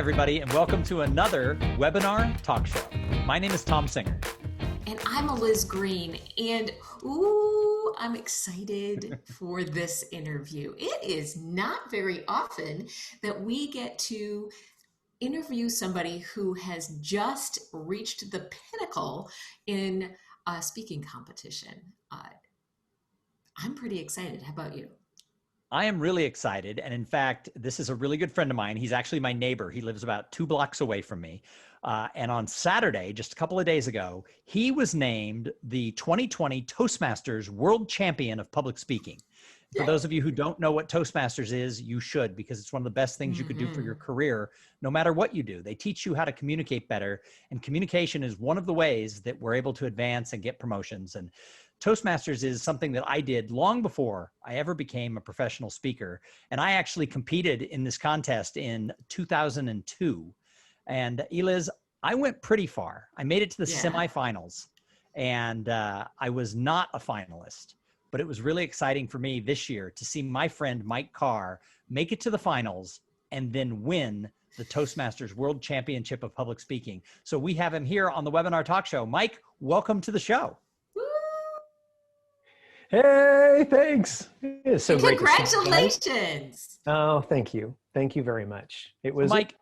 everybody, and welcome to another webinar talk show. My name is Tom Singer. And I'm Liz Green, and ooh, I'm excited for this interview. It is not very often that we get to interview somebody who has just reached the pinnacle in a speaking competition. I'm pretty excited. How about you? I am really excited. And in fact, this is a really good friend of mine. He's actually my neighbor. He lives about 2 blocks away from me. And on Saturday, just a couple of days ago, he was named the 2020 Toastmasters World Champion of Public Speaking. For those of you who don't know what Toastmasters is, you should, because it's one of the best things you could do for your career, no matter what you do. They teach you how to communicate better, and communication is one of the ways that we're able to advance and get promotions. And Toastmasters is something that I did long before I ever became a professional speaker. And I actually competed in this contest in 2002. And Eliz, I went pretty far. I made it to the semifinals, and I was not a finalist. But it was really exciting for me this year to see my friend Mike Carr make it to the finals and then win the Toastmasters World Championship of Public Speaking. So we have him here on the webinar talk show. Mike, welcome to the show. Hey, thanks. It's so great. Congratulations. Oh, thank you. Thank you very much. It was Mike.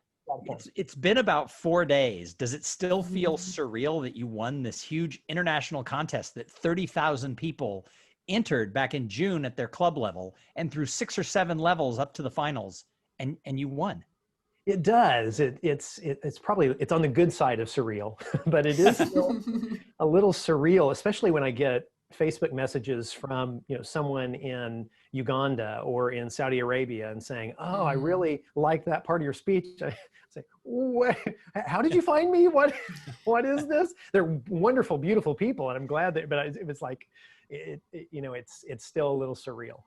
It's been about 4 days. Does it still feel surreal that you won this huge international contest that 30,000 people entered back in June at their club level and through 6 or 7 levels up to the finals, and you won? It does. It's on the good side of surreal, but it is still a little surreal, especially when I get Facebook messages from someone in Uganda or in Saudi Arabia and saying, "Oh, I really like that part of your speech." I say, "What? How did you find me? What is this?" They're wonderful, beautiful people, and I'm glad that. But it was like, it's still a little surreal.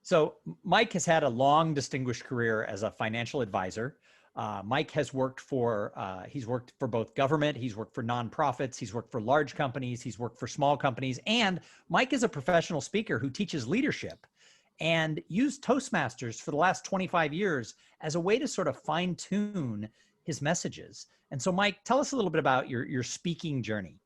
So Mike has had a long, distinguished career as a financial advisor. Mike has worked for, he's worked for both government, he's worked for nonprofits, he's worked for large companies, he's worked for small companies, and Mike is a professional speaker who teaches leadership and used Toastmasters for the last 25 years as a way to sort of fine tune his messages. And so Mike, tell us a little bit about your speaking journey.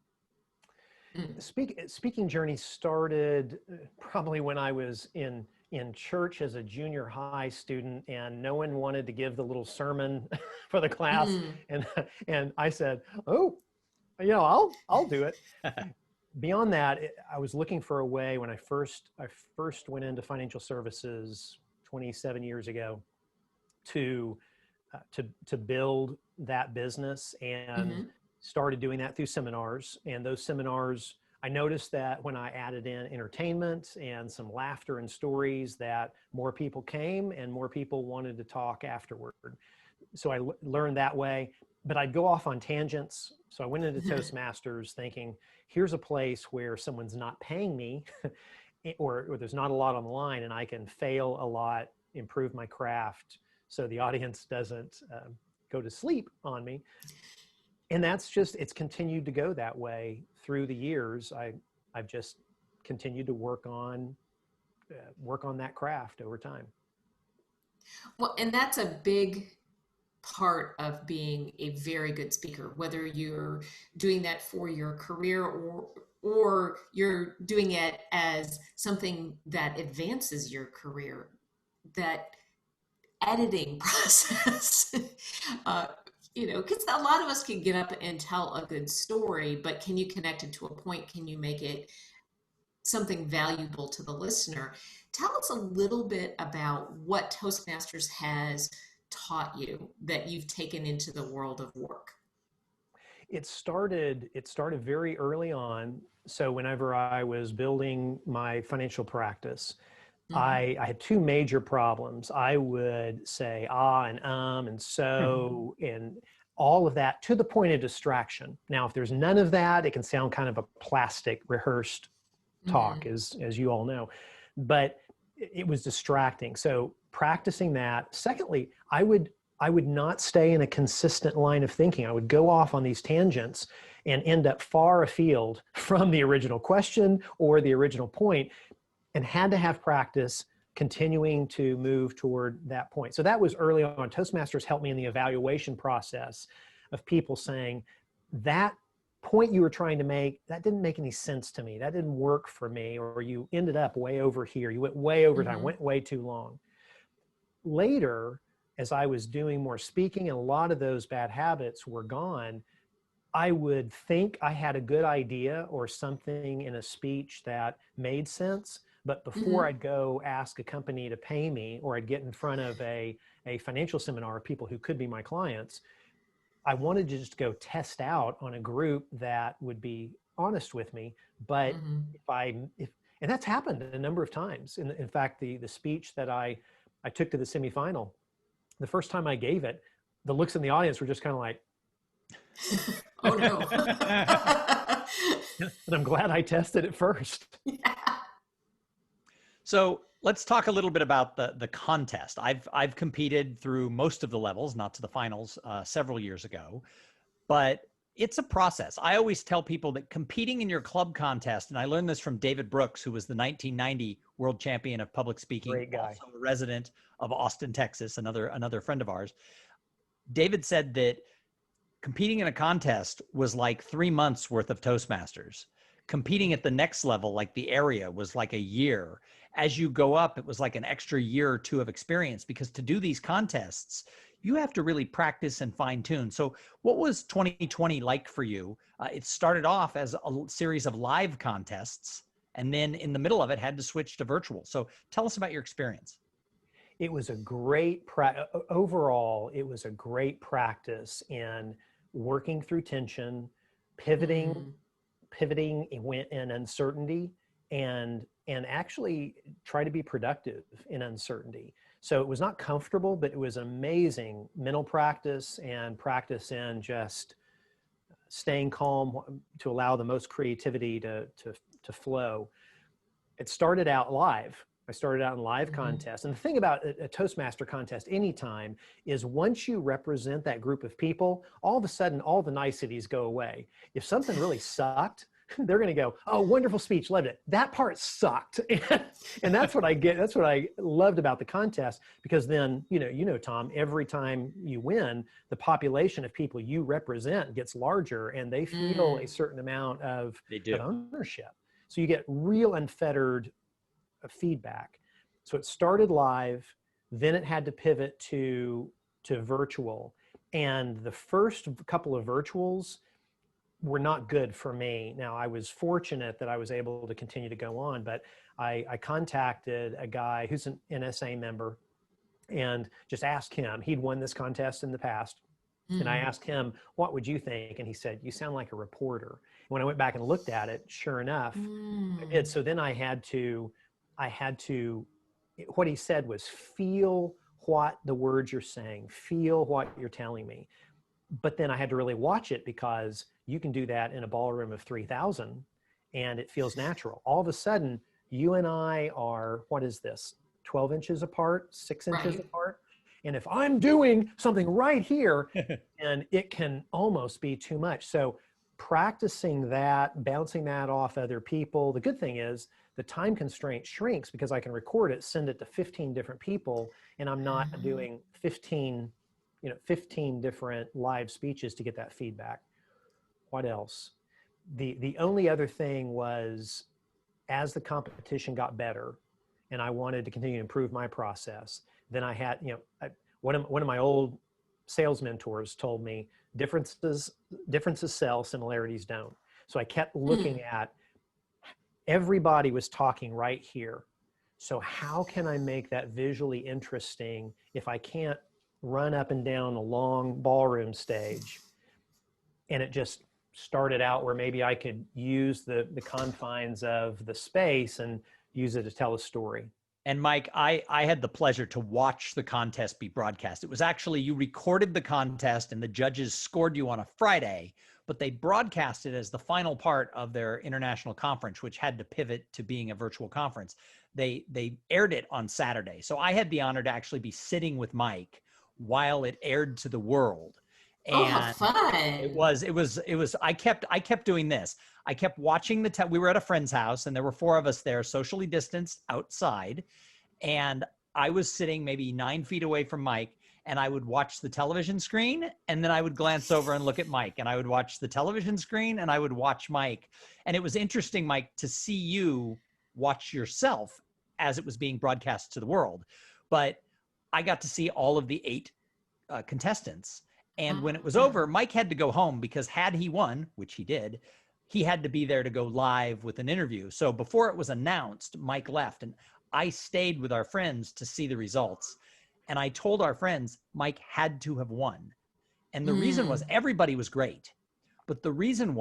Speaking journey started probably when I was in church as a junior high student, and no one wanted to give the little sermon for the class. And I said, "Oh, I'll do it." Beyond that, I was looking for a way when I first went into financial services 27 years ago to build that business, and started doing that through seminars. And those seminars, I noticed that when I added in entertainment and some laughter and stories, that more people came and more people wanted to talk afterward. So I learned that way, but I'd go off on tangents. So I went into Toastmasters thinking, here's a place where someone's not paying me or there's not a lot on the line, and I can fail a lot, improve my craft so the audience doesn't go to sleep on me. And it's continued to go that way through the years. I've just continued to work on that craft over time. Well, and that's a big part of being a very good speaker, whether you're doing that for your career or you're doing it as something that advances your career. That editing process, because a lot of us can get up and tell a good story, but can you connect it to a point? Can you make it something valuable to the listener? Tell us a little bit about what Toastmasters has taught you that you've taken into the world of work. It started very early on. So whenever I was building my financial practice, I had 2 major problems. I would say and so and all of that to the point of distraction. Now, if there's none of that, it can sound kind of a plastic, rehearsed talk, as you all know. But it was distracting. So practicing that. Secondly, I would not stay in a consistent line of thinking. I would go off on these tangents and end up far afield from the original question or the original point, and had to have practice continuing to move toward that point. So that was early on. Toastmasters helped me in the evaluation process of people saying, that point you were trying to make, that didn't make any sense to me. That didn't work for me. Or you ended up way over here. You went way over time, went way too long. Later, as I was doing more speaking and a lot of those bad habits were gone, I would think I had a good idea or something in a speech that made sense. But before I'd go ask a company to pay me, or I'd get in front of a financial seminar of people who could be my clients, I wanted to just go test out on a group that would be honest with me. But and that's happened a number of times. In fact, the speech that I took to the semifinal, the first time I gave it, the looks in the audience were just kind of like, oh no. And I'm glad I tested it first. Yeah. So let's talk a little bit about the contest. I've competed through most of the levels, not to the finals, several years ago, but it's a process. I always tell people that competing in your club contest, and I learned this from David Brooks, who was the 1990 world champion of public speaking, Great guy. also a resident of Austin, Texas, another friend of ours. David said that competing in a contest was like 3 months worth of Toastmasters. Competing at the next level, like the area, was like a year. As you go up, it was like an extra year or two of experience, because to do these contests, you have to really practice and fine tune. So what was 2020 like for you? It started off as a series of live contests, and then in the middle of it had to switch to virtual. So tell us about your experience. It was a great overall, it was a great practice in working through tension, pivoting in uncertainty, and actually try to be productive in uncertainty. So it was not comfortable, but it was amazing mental practice and practice in just staying calm to allow the most creativity to flow. It started out live. I started out in live contests. And the thing about a Toastmaster contest anytime is once you represent that group of people, all of a sudden, all the niceties go away. If something really sucked, they're going to go, oh, wonderful speech, loved it. That part sucked. And that's what I get. That's what I loved about the contest, because then, Tom, every time you win, the population of people you represent gets larger, and they feel a certain amount of ownership. So you get real unfettered feedback. So it started live, then it had to pivot to virtual. And the first couple of virtuals were not good for me. Now, I was fortunate that I was able to continue to go on, but I contacted a guy who's an NSA member and just asked him. He'd won this contest in the past. And I asked him, what would you think? And he said, you sound like a reporter. When I went back and looked at it, sure enough, I did. So then I had to, what he said was, feel what the words you're saying, feel what you're telling me. But then I had to really watch it, because you can do that in a ballroom of 3,000 and it feels natural. All of a sudden, you and I are, what is this, 12 inches apart, 6 inches apart? And if I'm doing something right here, and it can almost be too much. So practicing that, bouncing that off other people. The good thing is the time constraint shrinks, because I can record it, send it to 15 different people, and I'm not doing 15 different live speeches to get that feedback. What else? The only other thing was, as the competition got better and I wanted to continue to improve my process, then I had, one of my old sales mentors told me, differences sell, similarities don't. So I kept looking at, everybody was talking right here. So how can I make that visually interesting if I can't run up and down a long ballroom stage? And it just started out where maybe I could use the confines of the space and use it to tell a story. And Mike, I had the pleasure to watch the contest be broadcast. It was actually, you recorded the contest and the judges scored you on a Friday, but they broadcast it as the final part of their international conference, which had to pivot to being a virtual conference. They aired it on Saturday. So I had the honor to actually be sitting with Mike while it aired to the world. And how fun. It was, I kept doing this. I kept watching we were at a friend's house and there were 4 of us there, socially distanced outside. And I was sitting maybe 9 feet away from Mike, and I would watch the television screen, and then I would glance over and look at Mike, and I would watch the television screen, and I would watch Mike. And it was interesting, Mike, to see you watch yourself as it was being broadcast to the world. But I got to see all of the 8 contestants. And when it was over, Mike had to go home because had he won, which he did, he had to be there to go live with an interview. So before it was announced, Mike left, and I stayed with our friends to see the results. And I told our friends Mike had to have won. And the reason was everybody was great. But the reason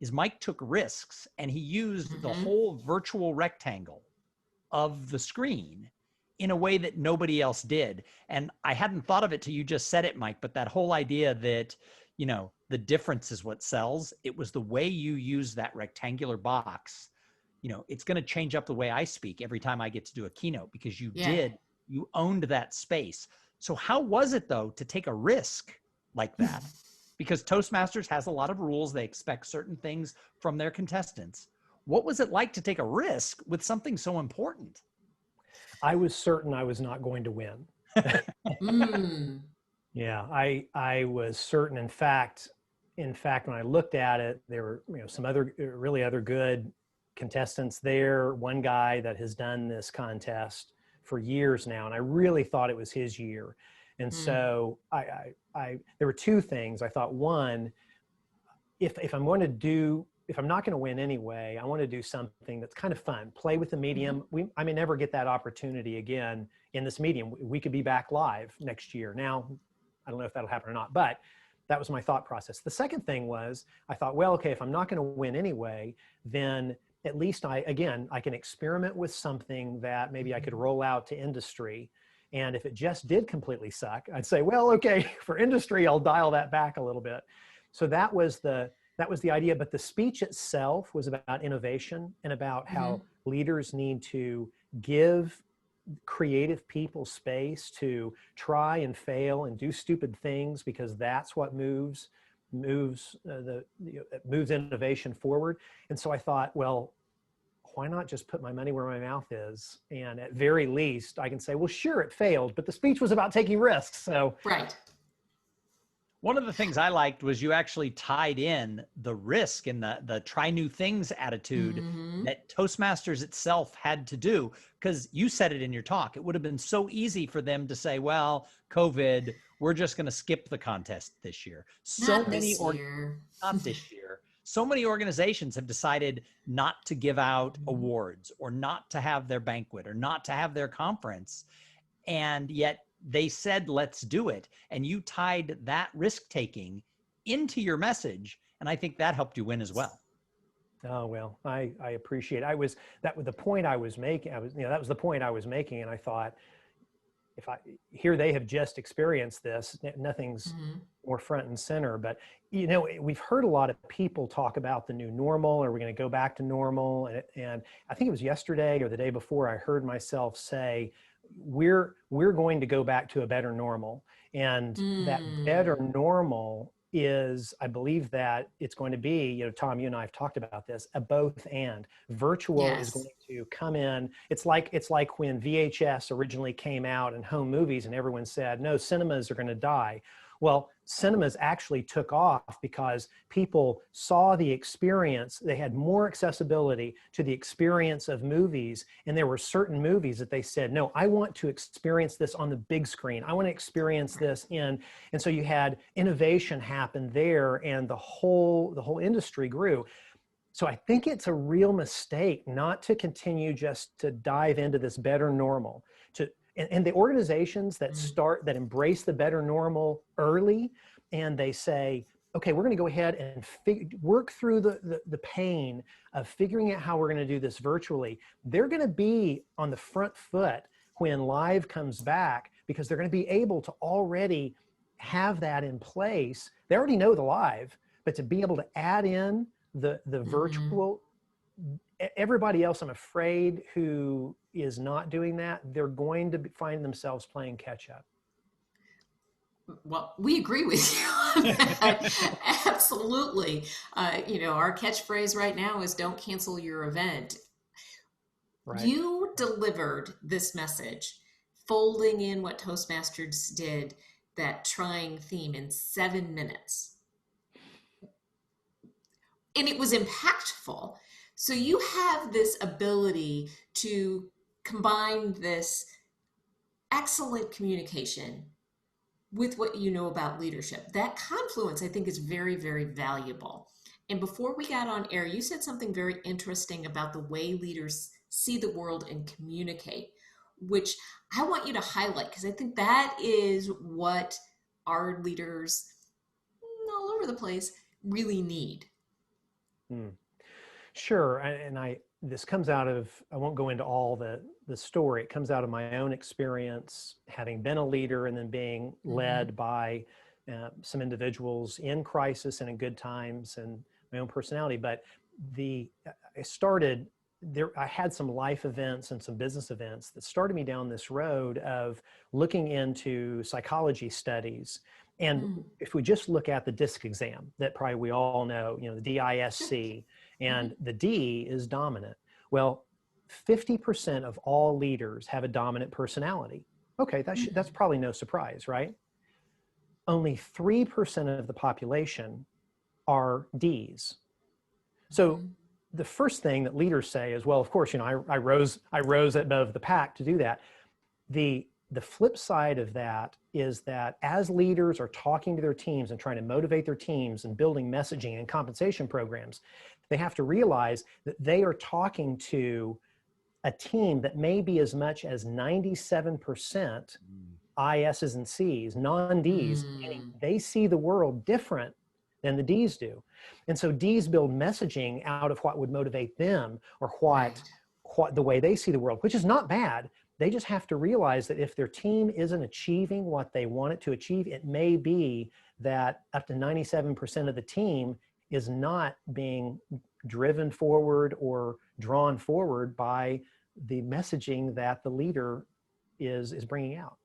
is Mike took risks, and he used the whole virtual rectangle of the screen in a way that nobody else did. And I hadn't thought of it till you just said it, Mike, but that whole idea that, you know, the difference is what sells. It was the way you use that rectangular box. You know, it's going to change up the way I speak every time I get to do a keynote, because you you owned that space. So how was it though to take a risk like that? Because Toastmasters has a lot of rules. They expect certain things from their contestants. What was it like to take a risk with something so important? I was certain I was not going to win. Yeah, I was certain. In fact, when I looked at it, there were, you know, some other good contestants there. One guy that has done this contest for years now, and I really thought it was his year. And so there were 2 things. I thought, one, if I'm not going to win anyway, I want to do something that's kind of fun, play with the medium. I may never get that opportunity again in this medium. We could be back live next year. Now, I don't know if that'll happen or not, but that was my thought process. The second thing was, I thought, well, okay, if I'm not going to win anyway, then at least I can experiment with something that maybe I could roll out to industry. And if it just did completely suck, I'd say, well, okay, for industry, I'll dial that back a little bit. So that was the idea. But the speech itself was about innovation and about how leaders need to give creative people space to try and fail and do stupid things, because that's what moves innovation forward. And so I thought, well, why not just put my money where my mouth is? And at very least, I can say, well, sure, it failed, but the speech was about taking risks. So right. One of the things I liked was you actually tied in the risk and the try new things attitude that Toastmasters itself had to do, because you said it in your talk. It would have been so easy for them to say, well, COVID, we're just going to skip the contest this year. Not this year. So many organizations have decided not to give out awards, or not to have their banquet, or not to have their conference. And yet they said, let's do it. And you tied that risk taking into your message. And I think that helped you win as well. Oh, well, I appreciate it. That was the point I was making. That was the point I was making. And I thought, here they have just experienced this, nothing's more front and center. But, you know, we've heard a lot of people talk about the new normal. Are we going to go back to normal? And I think it was yesterday or the day before, I heard myself say, we're going to go back to a better normal. And that better normal is, I believe that it's going to be, you know, Tom, you and I have talked about this, a both and. Virtual is going to come in. It's like when VHS originally came out and home movies, and everyone said, no, cinemas are going to die. Well, cinemas actually took off because people saw the experience. They had more accessibility to the experience of movies. And there were certain movies that they said, no, I want to experience this on the big screen. I want to experience this and so you had innovation happen there, and the whole industry grew. So I think it's a real mistake not to continue just to dive into this better normal. And the organizations that embrace the better normal early, and they say, okay, we're going to go ahead and work through the pain of figuring out how we're going to do this virtually. They're going to be on the front foot when live comes back, because they're going to be able to already have that in place. They already know the live, but to be able to add in the virtual, everybody else, I'm afraid, who is not doing that, they're going to find themselves playing catch up. Well, we agree with you on that. Absolutely. You know, our catchphrase right now is don't cancel your event. Right. You delivered this message, folding in what Toastmasters did, that trying theme, in 7 minutes. And it was impactful. So you have this ability to combine this excellent communication with what you know about leadership. That confluence, I think, is very, very valuable. And before we got on air, you said something very interesting about the way leaders see the world and communicate, which I want you to highlight, because I think that is what our leaders all over the place really need. Hmm. Sure. And this comes out of, I won't go into all the story. It comes out of my own experience, having been a leader and then being led by some individuals in crisis and in good times, and my own personality. But I had some life events and some business events that started me down this road of looking into psychology studies. And if we just look at the DISC exam that probably we all know, the DISC, and the D is dominant. Well, 50% of all leaders have a dominant personality. Okay, that's probably no surprise, right? Only 3% of the population are Ds. So the first thing that leaders say is, well, of course, I rose above the pack to do that. The flip side of that is that as leaders are talking to their teams and trying to motivate their teams and building messaging and compensation programs, they have to realize that they are talking to a team that may be as much as 97% ISs and Cs, non-Ds, meaning they see the world different than the Ds do. And so Ds build messaging out of what would motivate them, or what the way they see the world, which is not bad. They just have to realize that if their team isn't achieving what they want it to achieve, it may be that up to 97% of the team is not being driven forward or drawn forward by the messaging that the leader is bringing out.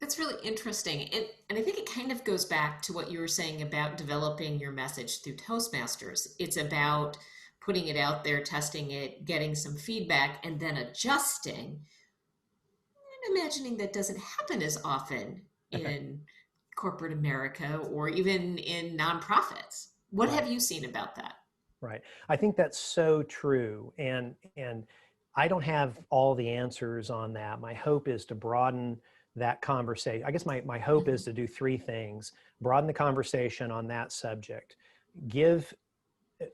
That's really interesting. And I think it kind of goes back to what you were saying about developing your message through Toastmasters. It's about putting it out there, testing it, getting some feedback, and then adjusting. I'm imagining that doesn't happen as often in corporate America or even in nonprofits. What have you seen about that? Right. I think that's so true. And I don't have all the answers on that. My hope is to broaden that conversation. I guess my hope is to do three things: broaden the conversation on that subject,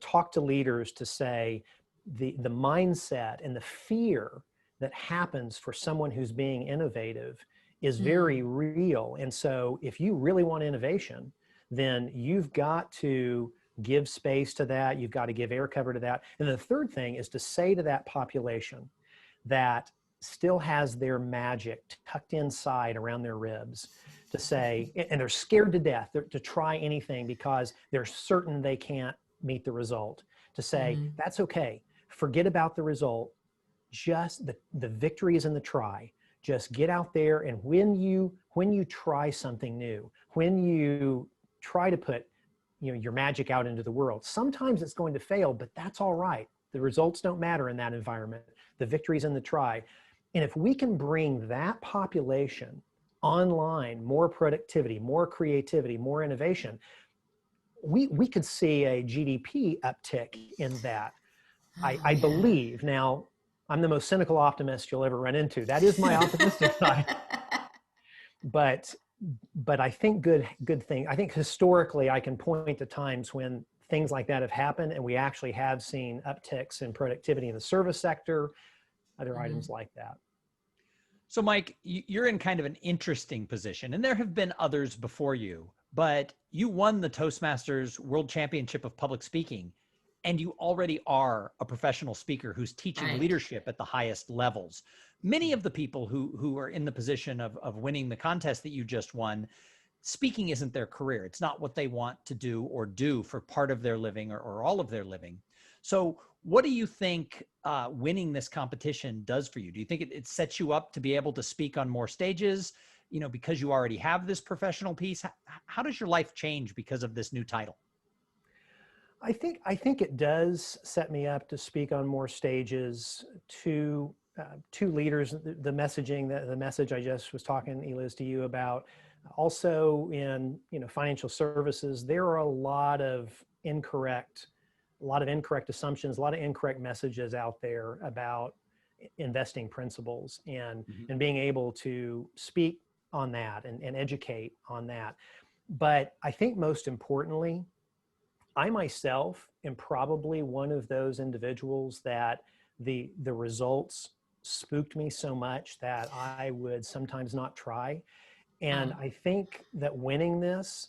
talk to leaders to say the mindset and the fear that happens for someone who's being innovative is very real. And so if you really want innovation, then you've got to give space to that. You've got to give air cover to that. And the third thing is to say to that population that still has their magic tucked inside around their ribs, to say, and they're scared to death to try anything because they're certain they can't meet the result, to say, that's okay. Forget about the result. Just the victory is in the try. Just get out there, and when you try something new, when you try to put your magic out into the world, sometimes it's going to fail, but that's all right. The results don't matter in that environment. The victory's in the try. And if we can bring that population online, more productivity, more creativity, more innovation, we could see a GDP uptick in that. I believe. Now, I'm the most cynical optimist you'll ever run into. That is my optimistic side. But I think good thing. I think historically I can point to times when things like that have happened, and we actually have seen upticks in productivity in the service sector, other items like that. So Mike, you're in kind of an interesting position, and there have been others before you, but you won the Toastmasters World Championship of Public Speaking, and you already are a professional speaker who's teaching leadership at the highest levels. Many of the people who are in the position of winning the contest that you just won, speaking isn't their career. It's not what they want to do or do for part of their living or all of their living. So what do you think winning this competition does for you? Do you think it sets you up to be able to speak on more stages, because you already have this professional piece? How does your life change because of this new title? I think it does set me up to speak on more stages. Two leaders, the messaging, the message I just was talking, Eliz, to you about. Also in financial services, there are a lot of incorrect assumptions, a lot of incorrect messages out there about investing principles, and being able to speak on that and educate on that. But I think most importantly, I myself am probably one of those individuals that the results spooked me so much that I would sometimes not try. And I think that winning this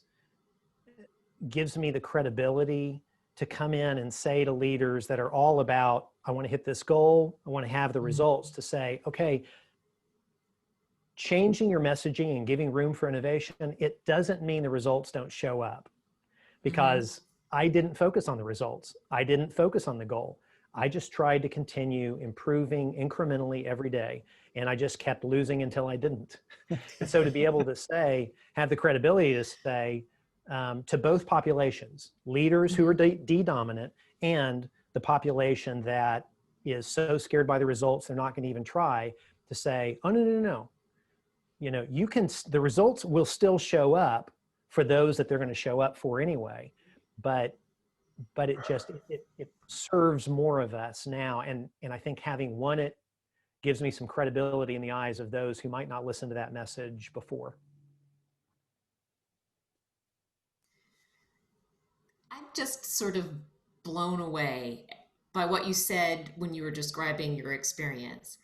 gives me the credibility to come in and say to leaders that are all about, I want to hit this goal, I want to have the results, to say, okay, changing your messaging and giving room for innovation, it doesn't mean the results don't show up, because I didn't focus on the results. I didn't focus on the goal. I just tried to continue improving incrementally every day. And I just kept losing until I didn't. And so to be able to say, have the credibility to say to both populations, leaders who are D-dominant and the population that is so scared by the results, they're not going to even try, to say, oh, no. The results will still show up for those that they're going to show up for anyway. But it serves more of us now. And I think having won it gives me some credibility in the eyes of those who might not listen to that message before. I'm just sort of blown away by what you said when you were describing your experience,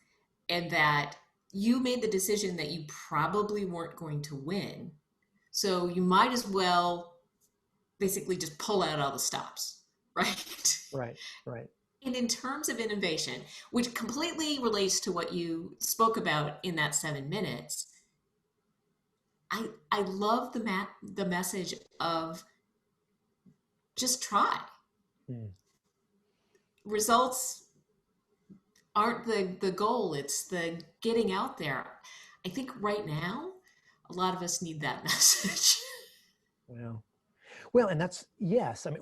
and that you made the decision that you probably weren't going to win. So you might as well basically just pull out all the stops, right? Right. And in terms of innovation, which completely relates to what you spoke about in that 7 minutes, I love the message of just try. Results aren't the goal, it's the getting out there. I think right now, a lot of us need that message. Well, and that's, yes. I mean,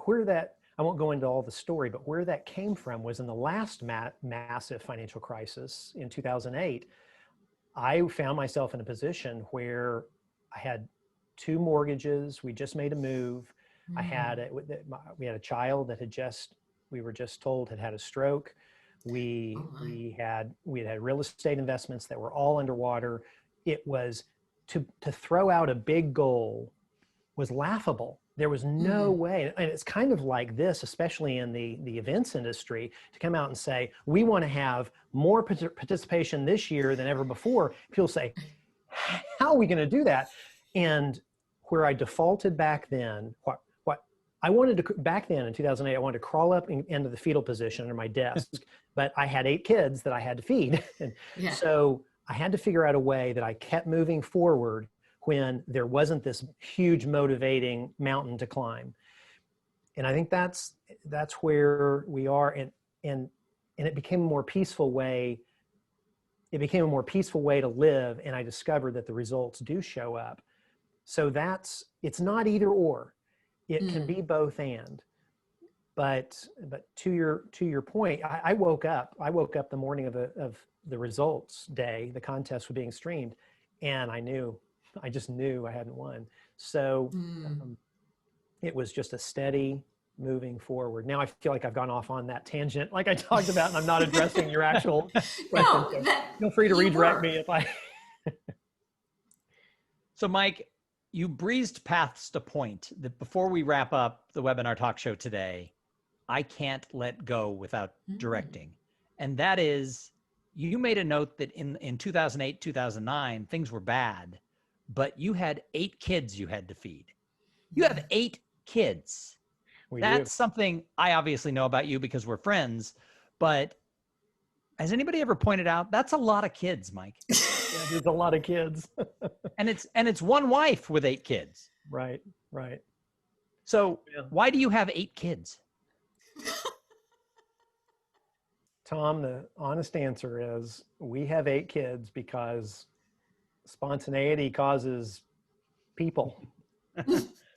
I won't go into all the story, but where that came from was in the last massive financial crisis in 2008. I found myself in a position where I had 2 mortgages. We just made a move. We had a child that we were just told had a stroke. We had real estate investments that were all underwater. It was to throw out a big goal was laughable. There was no way. And it's kind of like this, especially in the events industry, to come out and say, we want to have more participation this year than ever before. People say, how are we going to do that? And where I defaulted back then, what I wanted to, back then in 2008, I wanted to crawl up into the fetal position under my desk, but I had 8 kids that I had to feed. And so I had to figure out a way that I kept moving forward when there wasn't this huge motivating mountain to climb. And I think that's where we are. And it became a more peaceful way. It became a more peaceful way to live. And I discovered that the results do show up. So it's not either or. It can be both and. But to your point, I woke up the morning of the results day, the contest was being streamed, and I just knew I hadn't won. So it was just a steady moving forward. Now I feel like I've gone off on that tangent, like I talked about, and I'm not addressing your actual question. No, So feel free to redirect me if I. So Mike, you breezed past a point that before we wrap up the webinar talk show today, I can't let go without directing. And that is, you made a note that in 2008, 2009, things were bad, but you had 8 kids you had to feed. You have 8 kids. That's something I obviously know about you because we're friends, but has anybody ever pointed out that's a lot of kids, Mike? Yeah, there's a lot of kids. and it's one wife with 8 kids. Right. So why do you have 8 kids? Tom, the honest answer is we have 8 kids because spontaneity causes people.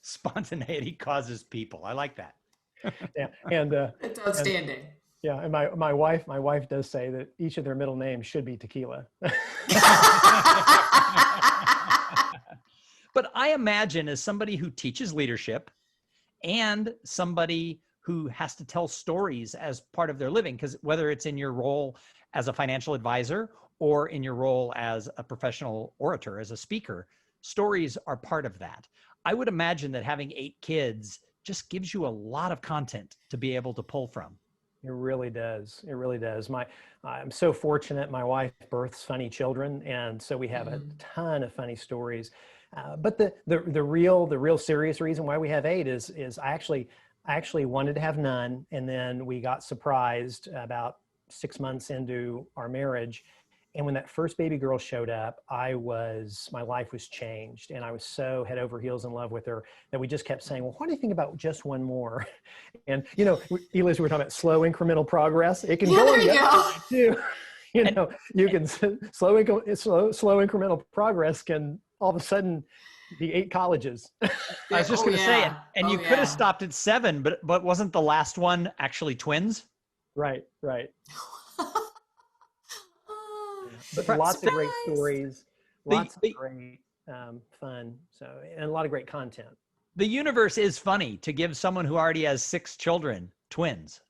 Spontaneity causes people. I like that. Yeah, and That's outstanding. yeah, and my wife does say that each of their middle names should be tequila. But I imagine, as somebody who teaches leadership and somebody who has to tell stories as part of their living, because whether it's in your role as a financial advisor or in your role as a professional orator, as a speaker, stories are part of that. I would imagine that having 8 kids just gives you a lot of content to be able to pull from. It really does. It really does. I'm so fortunate. My wife births funny children, and so we have a ton of funny stories. But the real serious reason why we have 8 is I actually wanted to have none, and then we got surprised about 6 months into our marriage. And when that first baby girl showed up, my life was changed, and I was so head over heels in love with her that we just kept saying, well, what do you think about just one more? And, Elias, we were talking about slow incremental progress. It can go on the other way too. You can slow incremental progress can all of a sudden be 8 colleges. I was just going to say it, and you could have stopped at 7, but wasn't the last one actually twins? Right. But lots of great stories, lots of great fun, and a lot of great content. The universe is funny to give someone who already has 6 children twins.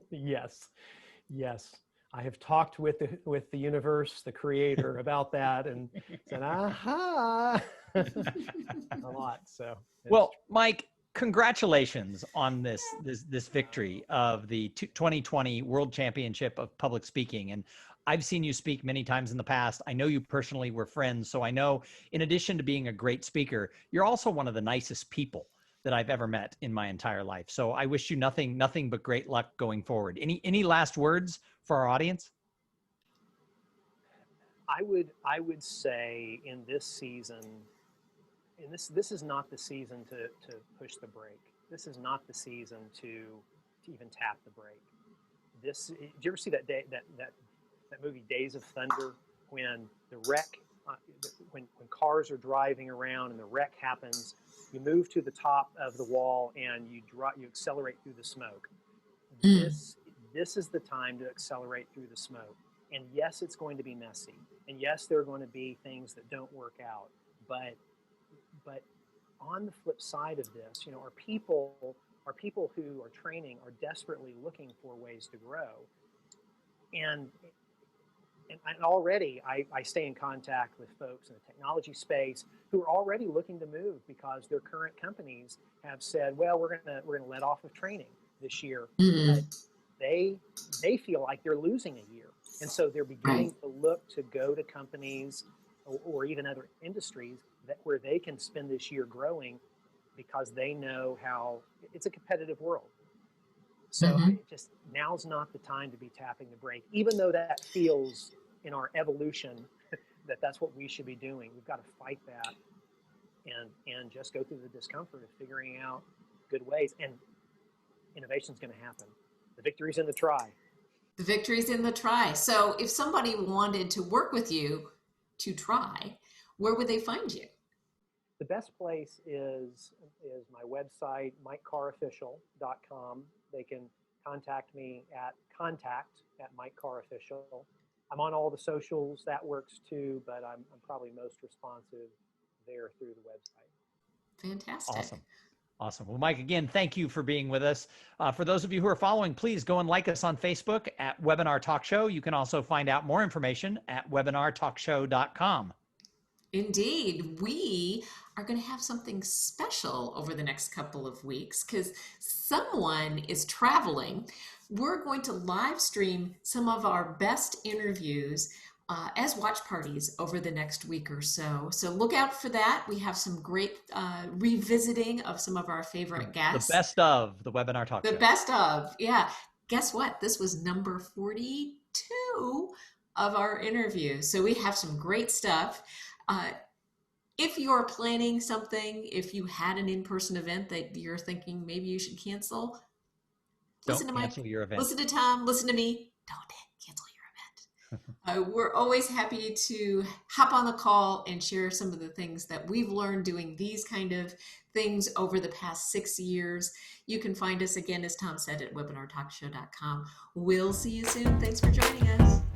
Yes. I have talked with the universe, the creator, about that, and said, aha, a lot. So, well, Mike, congratulations on this victory of the 2020 World Championship of Public Speaking. And I've seen you speak many times in the past. I know you personally, were friends. So I know, in addition to being a great speaker, you're also one of the nicest people that I've ever met in my entire life. So I wish you nothing but great luck going forward. Any last words for our audience? I would say in this season, and this is not the season to push the brake. This is not the season to even tap the brake. Did you ever see that movie Days of Thunder, when the wreck, when cars are driving around and the wreck happens, you move to the top of the wall and you accelerate through the smoke. This is the time to accelerate through the smoke. And yes, it's going to be messy. And yes, there are going to be things that don't work out. But on the flip side of this, our people who are training are desperately looking for ways to grow. And already I stay in contact with folks in the technology space who are already looking to move because their current companies have said, well, we're gonna let off of training this year. But they feel like they're losing a year. And so they're beginning to look to go to companies or even other industries where they can spend this year growing, because they know how it's a competitive world. So now's not the time to be tapping the brake, even though that feels in our evolution that's what we should be doing. We've got to fight that and just go through the discomfort of figuring out good ways, and innovation's going to happen. The victory's in the try. The victory's in the try. So if somebody wanted to work with you to try, where would they find you? The best place is my website, MikeCarrOfficial.com. They can contact me at contact@MikeCarrOfficial. I'm on all the socials. That works too, but I'm probably most responsive there through the website. Fantastic. Awesome. Well, Mike, again, thank you for being with us. For those of you who are following, please go and like us on Facebook at Webinar Talk Show. You can also find out more information at webinartalkshow.com. Indeed. We are going to have something special over the next couple of weeks because someone is traveling. We're going to live stream some of our best interviews as watch parties over the next week or so. So look out for that. We have some great revisiting of some of our favorite guests. The best of the Webinar Talk Show. The best of, yeah. Guess what? This was number 42 of our interviews. So we have some great stuff. If you're planning something, if you had an in-person event that you're thinking maybe you should cancel, listen to Mike, your event. Listen to Tom, listen to me. Don't cancel your event. We're always happy to hop on the call and share some of the things that we've learned doing these kind of things over the past 6 years. You can find us again, as Tom said, at webinartalkshow.com. We'll see you soon. Thanks for joining us.